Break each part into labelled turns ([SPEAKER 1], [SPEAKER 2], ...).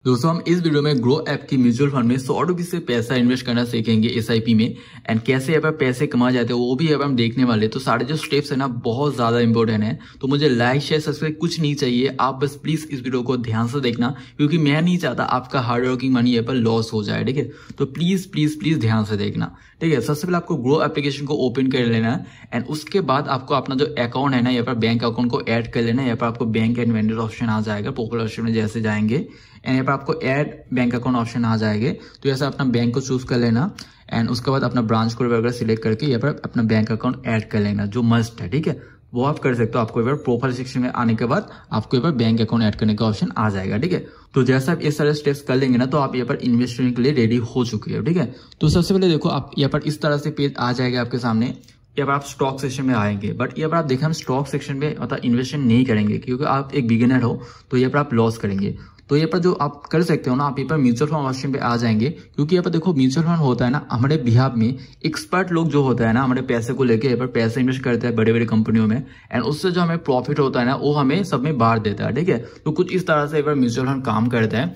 [SPEAKER 1] दोस्तों हम इस वीडियो में ग्रो ऐप की म्यूचुअल फंड में 100 रुपये से पैसा इन्वेस्ट करना सीखेंगे एसआईपी में। एंड कैसे यहाँ पर पैसे कमाए जाते हैं वो भी यहाँ हम देखने वाले। तो सारे जो स्टेप्स है ना बहुत ज्यादा इंपॉर्टेंट है। तो मुझे लाइक शेयर सब्सक्राइब कुछ नहीं चाहिए, आप बस प्लीज इस वीडियो को ध्यान से देखना, क्योंकि मैं नहीं चाहता आपका हार्ड वर्किंग मनी यहाँ पर लॉस हो जाए। ठीक है, तो प्लीज प्लीज प्लीज ध्यान से देखना। ठीक है, सबसे पहले आपको ग्रो एप्लीकेशन को ओपन कर लेना है एंड उसके बाद आपको अपना जो अकाउंट है ना यहाँ पर बैंक अकाउंट को ऐड कर लेना है। यहाँ पर आपको बैंक एंड वेंडर ऑप्शन आ जाएगा, पॉपुलर ऑप्शन में जैसे जाएंगे एंड यहाँ पर आपको ऐड बैंक अकाउंट ऑप्शन आ जाएंगे। तो ऐसा अपना बैंक को चूज कर लेना एंड उसके बाद अपना ब्रांच कोड वगैरह सिलेक्ट करके यहाँ पर अपना बैंक अकाउंट ऐड कर लेना, जो मस्ट है। ठीक है, वो आप कर सकते हो। आपको यहाँ पर प्रोफाइल सेक्शन में आने के बाद आपको यहाँ पर बैंक अकाउंट ऐड करने का ऑप्शन आ जाएगा। ठीक है, तो जैसा आप ये सारे स्टेप्स कर लेंगे ना तो आप यहाँ पर इन्वेस्टमेंट के लिए रेडी हो चुके हो। ठीक है, तो सबसे पहले देखो आप यहाँ पर इस तरह से पेज आ जाएगा आपके सामने। यहाँ पर आप स्टॉक सेक्शन में आएंगे, बट यहाँ पर आप देखें हम स्टॉक सेक्शन में मतलब इन्वेस्टमेंट नहीं करेंगे, क्योंकि आप एक बिगिनर हो तो यहाँ पर आप लॉस करेंगे। तो यहाँ पर जो आप कर सकते हो ना, आप यहाँ पर म्यूचुअल फंड ऑप्शन पे आ जाएंगे, क्योंकि यहाँ पर देखो म्यूचुअल फंड होता है ना हमारे बिहार में एक्सपर्ट लोग जो होता है ना हमारे पैसे को लेके यहाँ पर पैसे इन्वेस्ट करते हैं बड़े बड़े कंपनियों में एंड उससे जो हमें प्रॉफिट होता है ना वो हमें सब में बांट देता है। ठीक है, तो कुछ इस तरह से यहाँ पर म्यूचुअल फंड काम करता है।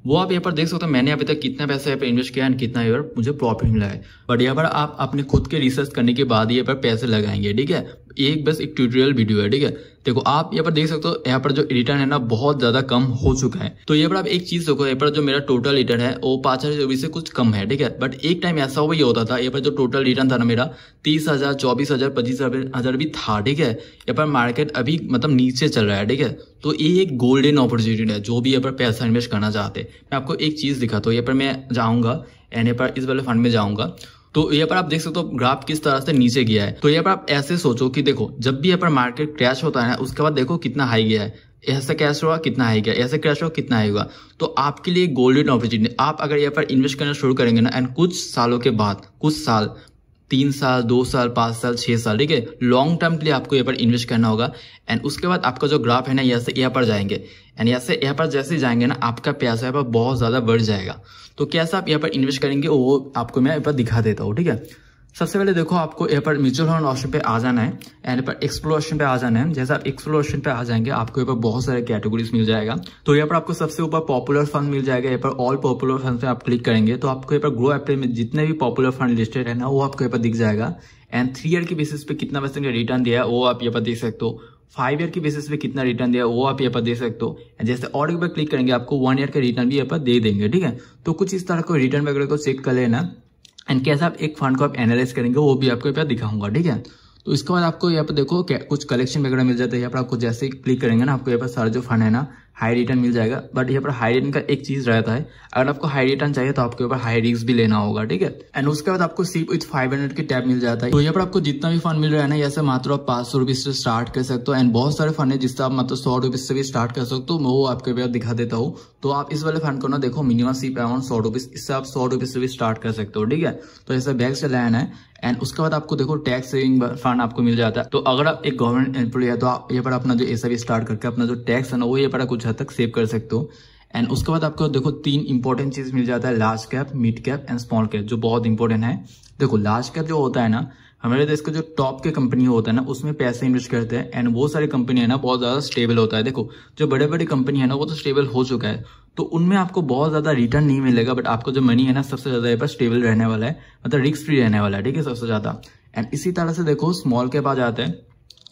[SPEAKER 1] वो आप यहाँ पर देख सकते हो मैंने अभी तक कितना पैसा यहाँ पर इन्वेस्ट किया है कितना यहाँ पर मुझे प्रॉफिट मिला है। बट यहाँ पर आप अपने खुद के रिसर्च करने के बाद यहाँ पर पैसे लगाएंगे। ठीक है, एक बस एक ट्यूटोरियल वीडियो है। ठीक है, देखो आप यहाँ पर देख सकते हो यहाँ पर जो रिटर्न है ना बहुत ज्यादा कम हो चुका है। तो यहाँ पर आप एक चीज देखो, यहाँ पर जो मेरा टोटल रिटर्न है वो 5,024 से कुछ कम है। ठीक है, बट एक टाइम ऐसा वही होता था यहाँ पर जो टोटल रिटर्न था ना मेरा 30,000, 24,000, 25,000 भी था। ठीक है, यहाँ पर मार्केट अभी मतलब नीचे चल रहा है। ठीक है, तो ये एक गोल्डन अपॉर्चुनिटी है जो भी यहाँ पर पैसा इन्वेस्ट करना चाहते हैं। मैं आपको एक चीज दिखाता हूँ, यहाँ पर मैं जाऊंगा एंड यहाँ पर इस वाले फंड में जाऊंगा तो यहाँ पर आप देख सकते हो ग्राफ किस तरह से नीचे गया है। तो यहाँ पर आप ऐसे सोचो कि देखो जब भी यहाँ पर मार्केट क्रैश होता है ना उसके बाद देखो कितना हाई गया है, ऐसे क्रैश हुआ कितना हाई गया, ऐसे क्रैश हुआ कितना हाई हुआ। तो आपके लिए गोल्डन अपॉर्चुनिटी, आप अगर यहाँ पर इन्वेस्ट करना शुरू करेंगे ना एंड कुछ सालों के बाद, कुछ साल 3 साल 2 साल 5 साल 6 साल, ठीक है, लॉन्ग टर्म के लिए आपको यहाँ पर इन्वेस्ट करना होगा एंड उसके बाद आपका जो ग्राफ है ना यहाँ पर जाएंगे एंड यहाँ पर जैसे जाएंगे ना आपका पैसा यहाँ पर बहुत ज्यादा बढ़ जाएगा। तो कैसा आप यहाँ पर इन्वेस्ट करेंगे वो आपको मैं यहाँ पर दिखा देता हूँ। ठीक है, सबसे पहले देखो आपको यहाँ पर म्यूचुअल फंड ऑप्शन पे आ जाना है एंड यहाँ पर एक्सप्लोर ऑप्शन पे आ जाना है। जैसे आप एक्सप्लोर ऑप्शन पे आ जाएंगे आपको यहाँ पर बहुत सारे कैटेगरीज मिल जाएगा। तो यहाँ पर आपको सबसे ऊपर पॉपुलर फंड मिल जाएगा। यहाँ पर ऑल पॉपुलर फंड पे आप क्लिक करेंगे तो आपको यहाँ पर ग्रो ऐप में जितने भी पॉपुलर फंड लिस्टेड है ना वो आपको यहाँ पर दिख जाएगा एंड 3 ईयर के बेसिस पे कितना % रिटर्न दिया है वो आप यहाँ पर देख सकते हो। 5 ईयर के बेसिस पे कितना रिटर्न दिया वो आप यहाँ पर देख सकते हो। जैसे और एक बार क्लिक करेंगे आपको 1 ईयर का रिटर्न भी यहाँ पर दे देंगे। ठीक है, तो कुछ इस तरह को रिटर्न वगैरह को चेक कर लेना एंड कैसे आप एक फंड को आप एनालाइज करेंगे वो भी आपको यहाँ पर दिखाऊंगा। ठीक है, तो इसके बाद आपको यहाँ पर देखो कुछ कलेक्शन वगैरह मिल जाता है। यहाँ पर आपको जैसे क्लिक करेंगे ना आपको यहाँ पर सारे जो फंड है ना हाई रिटर्न मिल जाएगा। बट यहाँ पर हाई रिटर्न का एक चीज रहता है, अगर आपको हाई रिटर्न चाहिए तो आपको यहाँ पर हाई रिस्क भी लेना होगा। ठीक है, एंड उसके बाद आपको सिर्फ विथ 500 की टैब मिल जाता है। तो यहाँ पर आपको जितना भी फंड मिल रहा है ना ऐसे मात्र आप 500 रुपये से स्टार्ट कर सकते हो एंड बहुत सारे फंड है जिससे आप मतलब 100 रुपये से भी स्टार्ट कर सकते हो। मैं वो आपको यहाँ दिखा देता हूँ। तो आप इस वाले फंड को ना देखो मिनिमम सिर्फ अराउंड 100 रुपये, इससे आप 100 रुपये से भी स्टार्ट कर सकते हो। ठीक है, तो ऐसा बैग से लाना है एंड उसके बाद आपको देखो टैक्स सेविंग फंड आपको मिल जाता है। तो अगर आप एक गवर्नमेंट एम्प्लॉय है तो आप यहाँ पर अपना जो ऐसा भी स्टार्ट करके अपना जो टैक्स है ना वो यहाँ पर कुछ हद तक सेव कर सकते हो। एंड उसके बाद आपको देखो 3 इंपॉर्टेंट चीज मिल जाता है, large cap, mid cap and small cap, जो बहुत इंपॉर्टेंट है। देखो लार्ज कैप जो होता है ना हमारे देश का जो टॉप के कंपनी होता है ना उसमें पैसे इन्वेस्ट करते हैं एंड वो सारी कंपनी है ना बहुत ज्यादा स्टेबल होता है। देखो जो बड़े बड़े कंपनी है ना वो तो स्टेबल हो चुका है तो उनमें आपको बहुत ज्यादा रिटर्न नहीं मिलेगा, बट आपको जो मनी है ना सबसे ज्यादा यहाँ पर स्टेबल रहने वाला है, मतलब रिस्क फ्री रहने वाला है। ठीक है, सबसे ज्यादा। एंड इसी तरह से देखो स्मॉल कैप आ जाते हैं।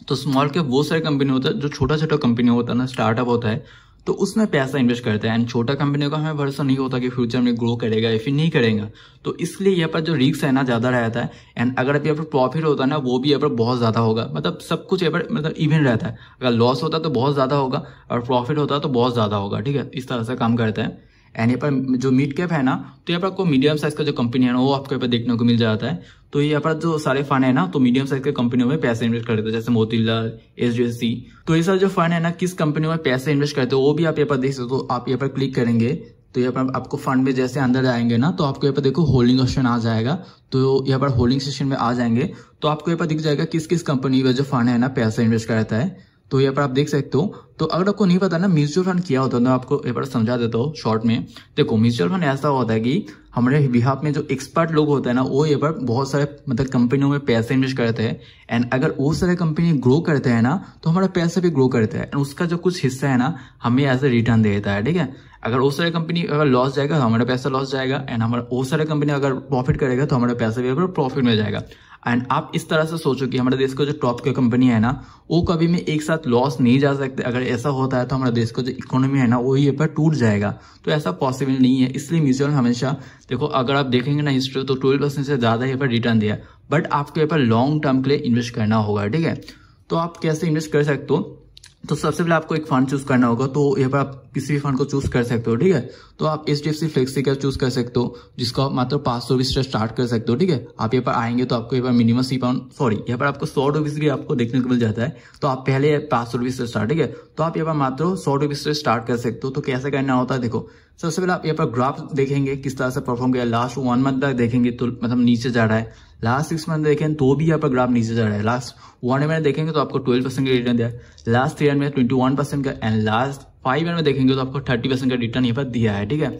[SPEAKER 1] तो स्मॉल कैप वो सारे कंपनी होता है जो छोटा छोटा कंपनी होता है ना, स्टार्टअप होता है, तो उसमें पैसा इन्वेस्ट करते हैं एंड छोटा कंपनियों का हमें भरोसा नहीं होता कि फ्यूचर में ग्रो करेगा या फिर नहीं करेगा। तो इसलिए यहाँ पर जो रिस्क है ना ज्यादा रहता है एंड अगर यहाँ पर प्रॉफिट होता है ना वो भी यहाँ पर बहुत ज्यादा होगा, मतलब सब कुछ यहाँ पर मतलब इवन रहता है। अगर लॉस होता है तो बहुत ज्यादा होगा और प्रॉफिट होता है तो बहुत ज्यादा होगा। ठीक है, इस तरह से काम करता है। एंड यहाँ पर जो मिड कैप है ना तो यहाँ पर आपको मीडियम साइज का जो कंपनी है ना वो आपको यहाँ पर देखने को मिल जाता है। तो यहाँ पर जो सारे फंड है ना तो मीडियम साइज के कंपनियों में पैसे इन्वेस्ट करते हैं, जैसे मोतीलाल, HDFC। तो ये सारे जो फंड है ना किस कंपनियों में पैसे इन्वेस्ट करते हो वो भी आप यहाँ पर देख सकते हो। आप यहाँ पर क्लिक करेंगे तो यहाँ पर आपको फंड में जैसे अंदर आएंगे ना तो आपको यहाँ पर देखो होल्डिंग ऑप्शन आ जाएगा। तो यहाँ पर होल्डिंग सेक्शन में आ जाएंगे तो आपको यहाँ पर दिख जाएगा किस किस कंपनी में जो फंड है ना पैसा इन्वेस्ट करता है। तो यहाँ पर आप देख सकते हो। तो अगर आपको नहीं पता ना म्यूचुअल फंड क्या होता है तो आपको एक बार समझा देता हूँ शॉर्ट में। देखो म्यूचुअल फंड ऐसा होता है कि हमारे बिहाफ में जो एक्सपर्ट लोग होते हैं ना वो ये पर बहुत सारे मतलब कंपनियों में पैसे इन्वेस्ट करते हैं। एंड अगर वो सारे कंपनी ग्रो करते हैं ना तो हमारा पैसा भी ग्रो करता है, एंड उसका जो कुछ हिस्सा है ना हमें एज ए रिटर्न देता है। ठीक है, अगर वो सारे कंपनी अगर लॉस जाएगा तो हमारा पैसा लॉस जाएगा, एंड हमारा वो सारे कंपनी अगर प्रॉफिट करेगा तो हमारा पैसा भी प्रॉफिट में जाएगा। एंड आप इस तरह से सोचो कि हमारे देश का जो टॉप की कंपनी है ना वो कभी में एक साथ लॉस नहीं जा सकते। अगर ऐसा होता है तो हमारे देश का जो इकोनॉमी है ना वो ये पर टूट जाएगा, तो ऐसा पॉसिबल नहीं है। इसलिए म्यूचुअल हमेशा देखो अगर आप देखेंगे ना हिस्ट्री तो 12% से ज्यादा यहाँ पर रिटर्न दिया, बट आपको यहाँ पर लॉन्ग टर्म के लिए इन्वेस्ट करना होगा। ठीक है, तो आप कैसे इन्वेस्ट कर सकते हो, तो सबसे पहले आपको एक फंड चूज करना होगा। तो यहाँ पर आप किसी भी फंड को चूज कर सकते हो। ठीक है, तो आप HDFC फ्लेक्सी का चूज कर सकते हो जिसको आप मात्र 500 रुपीज से स्टार्ट कर सकते हो। ठीक है, आप यहाँ पर आएंगे तो आपको यहाँ पर मिनिमम यहाँ पर आपको 100 रुपीज भी आपको देखने को मिल जाता है। तो आप पहले 500 रुपीज से स्टार्ट, ठीक है, तो आप यहाँ पर मात्र 100 रुपीज से स्टार्ट कर सकते हो। तो कैसे करना होता है, देखो सबसे पहले आप यहाँ पर ग्राफ देखेंगे किस तरह से परफॉर्म किया। लास्ट 1 मंथ तक देखेंगे तो मतलब नीचे जा रहा है, लास्ट 6 मंथ देखें तो भी यहाँ पर ग्राफ नीचे जा रहा है, लास्ट 1 ईयर में देखेंगे तो आपको 12% का रिटर्न दिया, लास्ट 3 ईयर में 21% का, एंड लास्ट 5 ईयर में देखेंगे तो आपको 30% का रिटर्न यहाँ पर दिया है। ठीक है,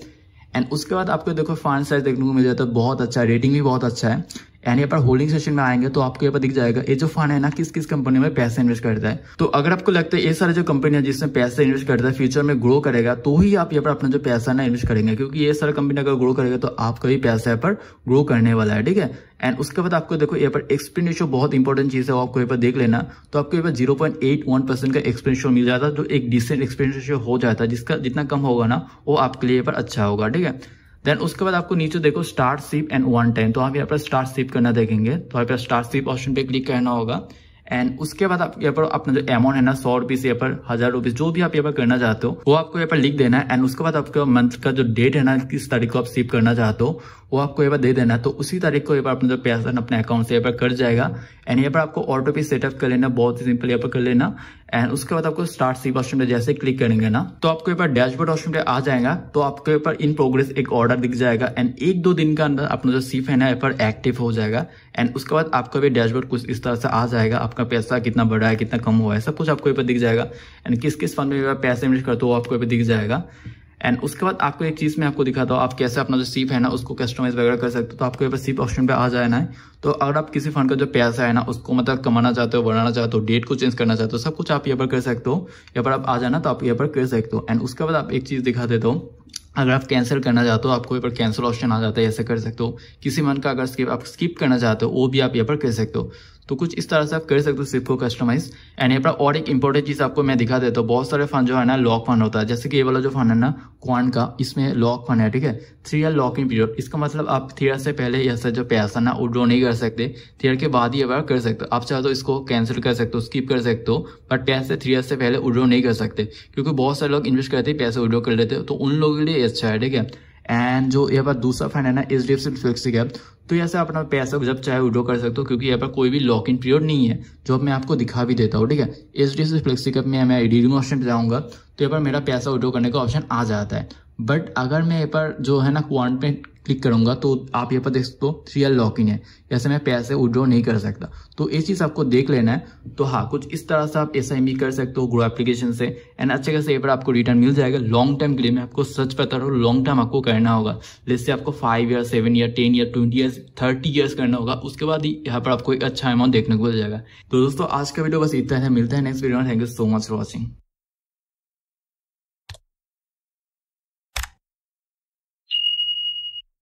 [SPEAKER 1] एंड उसके बाद आपको देखो फंड साइज देखने को मिल जाता है, बहुत अच्छा है, रेटिंग भी बहुत अच्छा है। एंड यहाँ पर होल्डिंग सेशन में आएंगे तो आपको यहाँ पर दिख जाएगा ये जो फंड है ना किस किस कंपनी में पैसा इन्वेस्ट करता है। तो अगर आपको लगता है ये सारे जो कंपनी है जिसमें पैसा इन्वेस्ट करता है फ्यूचर में ग्रो करेगा तो ही आप यहाँ पर अपना जो पैसा ना इन्वेस्ट करेंगे, क्योंकि ये सारा कंपनी अगर ग्रो करेगा तो आपका भी पैसा यहाँ पर ग्रो करने वाला है। ठीक है, एंड उसके बाद आपको देखो यहाँ पर एक्सपेंस रेशियो बहुत इंपॉर्टेंट चीज है, वो आपको यहाँ पर देख लेना। तो आपको यहाँ पर 0.81% का एक्सपेंस रेशियो मिल जाता है, जो एक डिसेंट एक्सपेंस रेशियो हो जाता है, जिसका जितना कम होगा ना वो आपके लिए यहाँ पर अच्छा होगा। ठीक है, देन उसके बाद आपको नीचे देखो start SIP and one time, तो आप यहाँ पर स्टार्ट सिप करना देखेंगे तो यहाँ पर स्टार्ट सिप ऑप्शन पे क्लिक करना होगा। एंड उसके बाद आप यहाँ पर अपना जो अमाउंट है ना 100 रुपीज यहाँ पर 1000 रुपीज जो भी आप यहाँ पर करना चाहते हो वो आपको यहाँ पर लिख देना है। एंड उसके बाद आपका मंथ का जो डेट है ना किस तारीख को आप सिप करना चाहते हो वो आपको यहाँ पर दे देना है। तो उसी तारीख को यहाँ पर अपना जो पैसा अपने अकाउंट से यहाँ पर कट जाएगा। एंड यहाँ पर आपको ऑटो पे सेटअप कर लेना, बहुत ही सिंपल यहाँ पर कर लेना। एंड उसके बाद आपको स्टार्ट सिप ऑप्शन पे जैसे क्लिक करेंगे ना तो आपको यहाँ पर डैशबोर्ड ऑप्शन पे आ जाएगा। तो आपको यहाँ पर इन प्रोग्रेस एक ऑर्डर दिख जाएगा, एंड 1-2 दिन का अंदर अपना जो सिप है ना यहाँ पर एक्टिव हो जाएगा। एंड उसके बाद आपका भी डैशबोर्ड कुछ इस तरह से आ जाएगा, आपका पैसा कितना बढ़ा है कितना कम हुआ है सब कुछ आपको यहाँ पर दिख जाएगा। एंड किस किस फंड में पैसे इन्वेस्ट करते हो आपको यहाँ पर दिख जाएगा। एंड उसके बाद आपको एक चीज मैं आपको दिखाता हूँ आप कैसे अपना जो सिप है ना उसको कस्टमाइज वगैरह कर सकते हो। तो आपको यहाँ पर सिप ऑप्शन पे आ जाना है। तो अगर आप किसी फंड का जो पैसा है ना उसको मतलब कमाना चाहते हो, बढ़ाना चाहते हो, डेट को चेंज करना चाहते हो, सब कुछ आप यहाँ पर कर सकते हो। यहाँ पर आप आ जाना तो आप यहाँ पर कर सकते हो। एंड उसके बाद आप एक चीज दिखा देता हूँ, अगर आप कैंसिल करना चाहते हो आपको यहाँ पर कैंसिल ऑप्शन आ जाता है, ऐसे कर सकते हो। किसी मंथ का अगर आप स्किप करना चाहते हो वो भी आप यहाँ पर कर सकते हो। तो कुछ इस तरह से आप कर सकते हो सिप को कस्टमाइज। एंड यहाँ पर और एक इंपॉर्टेंट चीज आपको मैं दिखा देता हूँ, बहुत सारे फंड जो है ना लॉक फंड होता है, जैसे कि ये वाला जो फंड है ना क्वांट का, इसमें लॉक फंड है। ठीक है, 3 ईयर लॉकिंग पीरियड, इसका मतलब आप 3 ईयर से पहले ऐसा जो पैसा ना विड्रॉ नहीं कर सकते, 3 ईयर के बाद ही बार कर सकते हो। आप चाहे तो इसको कैंसिल कर सकते हो, स्किप कर सकते हो, बट पैसे 3 ईयर से पहले विड्रॉ नहीं कर सकते, क्योंकि बहुत सारे लोग इन्वेस्ट करते हैं पैसे विड्रॉ कर लेते हैं, तो उन लोगों के लिए अच्छा है। ठीक है, एंड जो यहाँ पर दूसरा फंड है ना HDFC फ्लेक्सी कैप, तो ऐसे अपना पैसा जब चाहे विड्रॉ कर सकते हो, क्योंकि यहाँ पर कोई भी लॉक इन पीरियड नहीं है, जो मैं आपको दिखा भी देता हूँ। ठीक है, HDFC फ्लेक्सी कैप में मैं रिडीम ऑप्शन पे जाऊंगा तो यहाँ पर मेरा पैसा विड्रॉ करने का ऑप्शन आ जाता है। बट अगर मैं यहाँ पर जो है ना क्वांट पे क्लिक करूंगा तो आप यहाँ पर देख सकते हो 3 ईयर लॉक इन है, ऐसे मैं पैसे विड्रॉ नहीं कर सकता। तो ये चीज आपको देख लेना है। तो हाँ, कुछ इस तरह से आप SIP कर सकते हो ग्रो एप्लीकेशन से, एंड अच्छे खासे यहाँ पर आपको रिटर्न मिल जाएगा। लॉन्ग टर्म के लिए मैं आपको सच बता रहा हूँ, लॉन्ग टर्म आपको करना होगा, जिससे आपको 5 year 7 year 10 year 20 year 30 years करना होगा, उसके बाद ही यहाँ पर आपको एक अच्छा अमाउंट देखने को मिल जाएगा। तो दोस्तों आज का वीडियो बस इतना है, मिलता है नेक्स्ट वीडियो में। Thank you so much for watching.